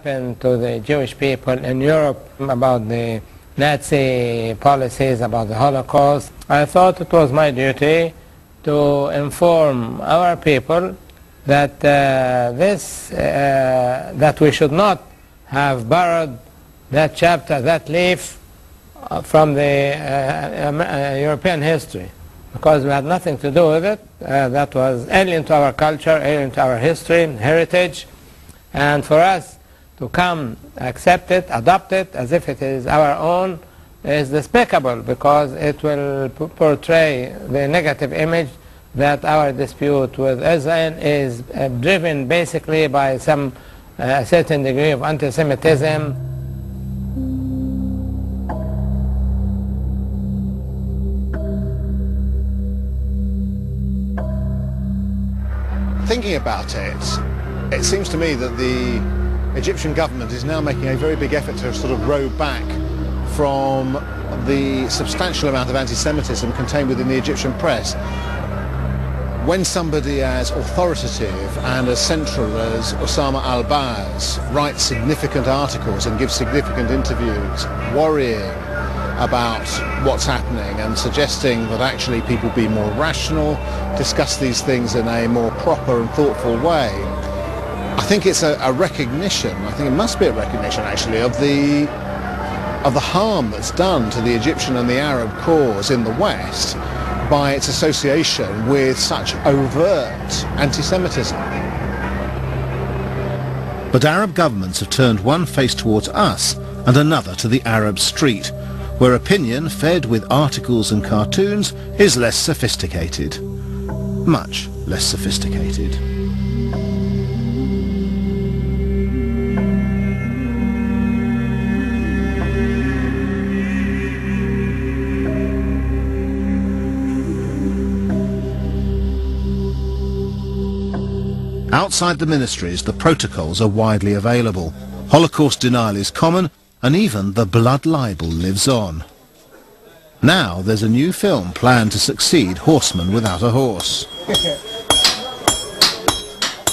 happened to the Jewish people in Europe about the Nazi policies, about the Holocaust. I thought it was my duty to inform our people that that we should not have borrowed that chapter, that leaf from the European history, because we had nothing to do with it. That was alien to our culture, alien to our history, heritage, and for us to come, accept it, adopt it as if it is our own is despicable, because it will portray the negative image that our dispute with Israel is driven basically by some certain degree of anti-Semitism. Thinking about it, it seems to me that the Egyptian government is now making a very big effort to sort of row back from the substantial amount of anti-Semitism contained within the Egyptian press. When somebody as authoritative and as central as Osama al-Baz writes significant articles and gives significant interviews, worrying about what's happening and suggesting that actually people be more rational, discuss these things in a more proper and thoughtful way, I think it's a recognition, I think it must be a recognition actually, of the harm that's done to the Egyptian and the Arab cause in the West by its association with such overt anti-Semitism. But Arab governments have turned one face towards us and another to the Arab street, where opinion fed with articles and cartoons is less sophisticated. Much less sophisticated. Outside the ministries, the protocols are widely available. Holocaust denial is common, and even the blood libel lives on. Now there's a new film planned to succeed Horseman Without a Horse.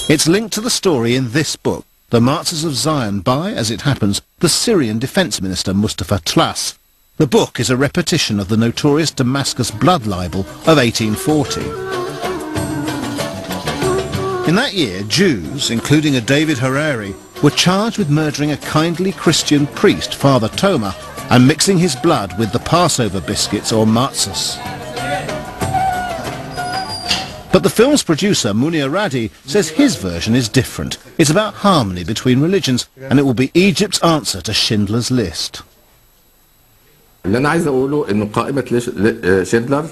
It's linked to the story in this book, The Martyrs of Zion, by, as it happens, the Syrian Defence Minister Mustafa Tlass. The book is a repetition of the notorious Damascus blood libel of 1840. In that year, Jews, including a David Harari, were charged with murdering a kindly Christian priest, Father Toma, and mixing his blood with the Passover biscuits or matzahs. But the film's producer, Munir Radi, says his version is different. It's about harmony between religions, and it will be Egypt's answer to Schindler's List. اللي أنا عايز أقوله إنه قائمة شندلر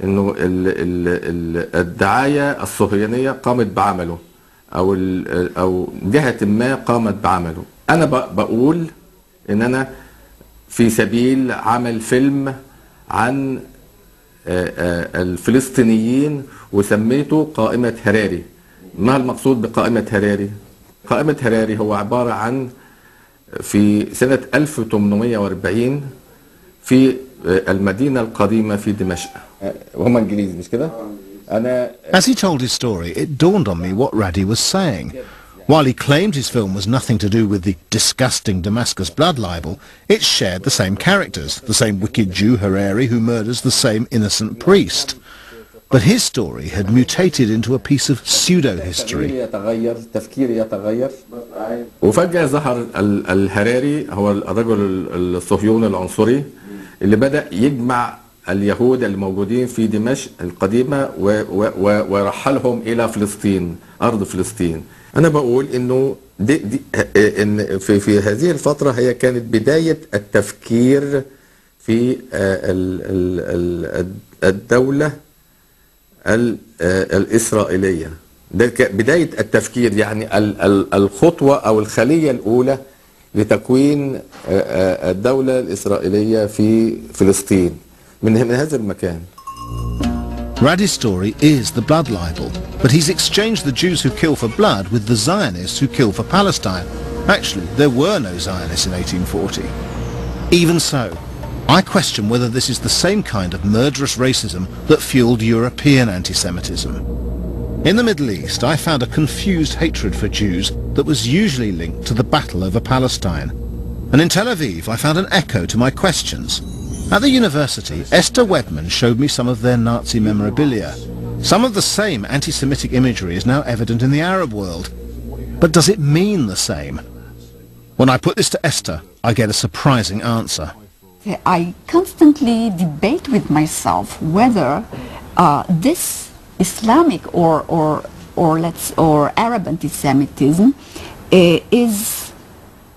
إنه الدعاية الصهيونية قامت بعمله أو جهة ما قامت بعمله. أنا بقول إن أنا في سبيل عمل فيلم عن الفلسطينيين وسميته قائمة هراري. ما المقصود بقائمة هراري؟ قائمة هراري هو عبارة عن في سنة 1840 في المدينة القديمة في دمشق. وهم إنجليز مش كده؟ As he told his story, it dawned on me what Radi was saying. While he claimed his film was nothing to do with the disgusting Damascus blood libel, it shared the same characters, the same wicked Jew Harari who murders the same innocent priest. But his story had mutated into a piece of pseudo-history. وفجأة ظهر الهراري هو الرجل الصهيوني العنصري اللي بدأ يجمع اليهود الموجودين في دمشق القديمة ورحلهم إلى فلسطين، أرض فلسطين. أنا بقول إنه إن في هذه الفترة هي كانت بداية التفكير في الدولة الإسرائيلية. ده بداية التفكير، يعني الخطوة أو الخلية الأولى لتكوين الدولة الإسرائيلية في فلسطين من هذا المكان. Radi's story is the blood libel, but he's exchanged the Jews who kill for blood with the Zionists who kill for Palestine. Actually, there were no Zionists in 1840. Even so, I question whether this is the same kind of murderous racism that fueled European anti-Semitism. In the Middle East, I found a confused hatred for Jews that was usually linked to the battle over Palestine. And in Tel Aviv, I found an echo to my questions. At the university, Esther Webman showed me some of their Nazi memorabilia. Some of the same anti-Semitic imagery is now evident in the Arab world. But does it mean the same? When I put this to Esther, I get a surprising answer. I constantly debate with myself whether this Islamic or Arab anti-Semitism is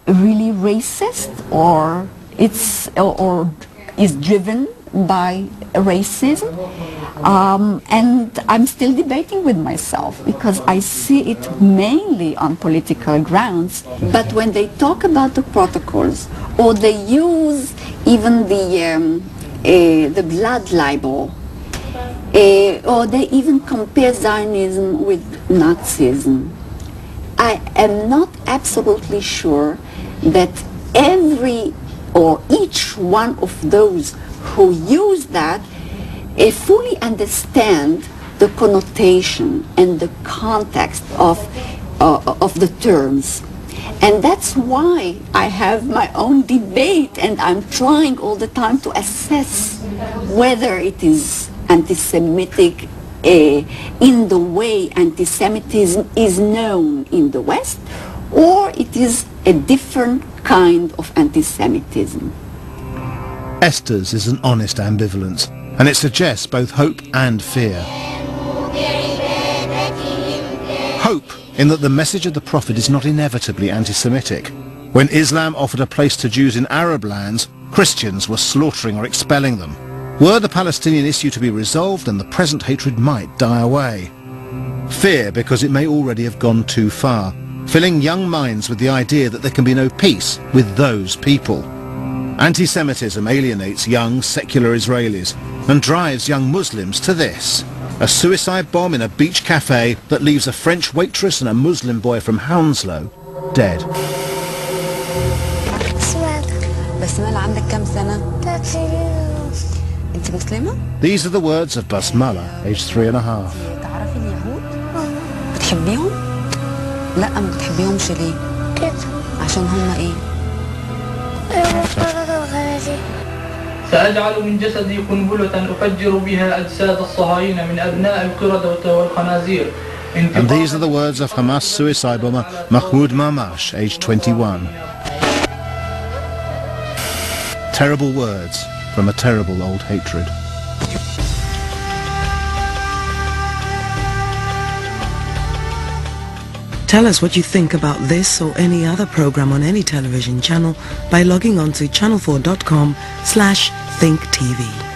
really racist or is driven by racism, and I'm still debating with myself because I see it mainly on political grounds. But when they talk about the protocols or they use even the blood libel, or they even compare Zionism with Nazism, I am not absolutely sure that every or each one of those who use that fully understand the connotation and the context of the terms. And that's why I have my own debate, and I'm trying all the time to assess whether it is anti-Semitic in the way anti-Semitism is known in the West, or it is a different kind of anti-Semitism. Esther's is an honest ambivalence, and it suggests both hope and fear. Hope in that the message of the Prophet is not inevitably anti-Semitic. When Islam offered a place to Jews in Arab lands, Christians were slaughtering or expelling them. Were the Palestinian issue to be resolved, then the present hatred might die away. Fear because it may already have gone too far, filling young minds with the idea that there can be no peace with those people. Anti-Semitism alienates young, secular Israelis and drives young Muslims to this: a suicide bomb in a beach cafe that leaves a French waitress and a Muslim boy from Hounslow dead. بسملة عندك كم سنة؟ 3 سنين. أنت مسلمة؟ These are the words of Basmala, aged 3.5. تعرفي اليهود؟ بتحبيهم؟ لا ما بتحبيهمش ليه؟ كده. عشان هم إيه؟ سأجعل من جسدي قنبلة أفجر بها أجساد الصهاينة من أبناء القردة والخنازير. And these are the words of Hamas suicide bomber Mahmoud Mamash, aged 21. Terrible words from a terrible old hatred. Tell us what you think about this or any other program on any television channel by logging on to channel4.com/thinktv.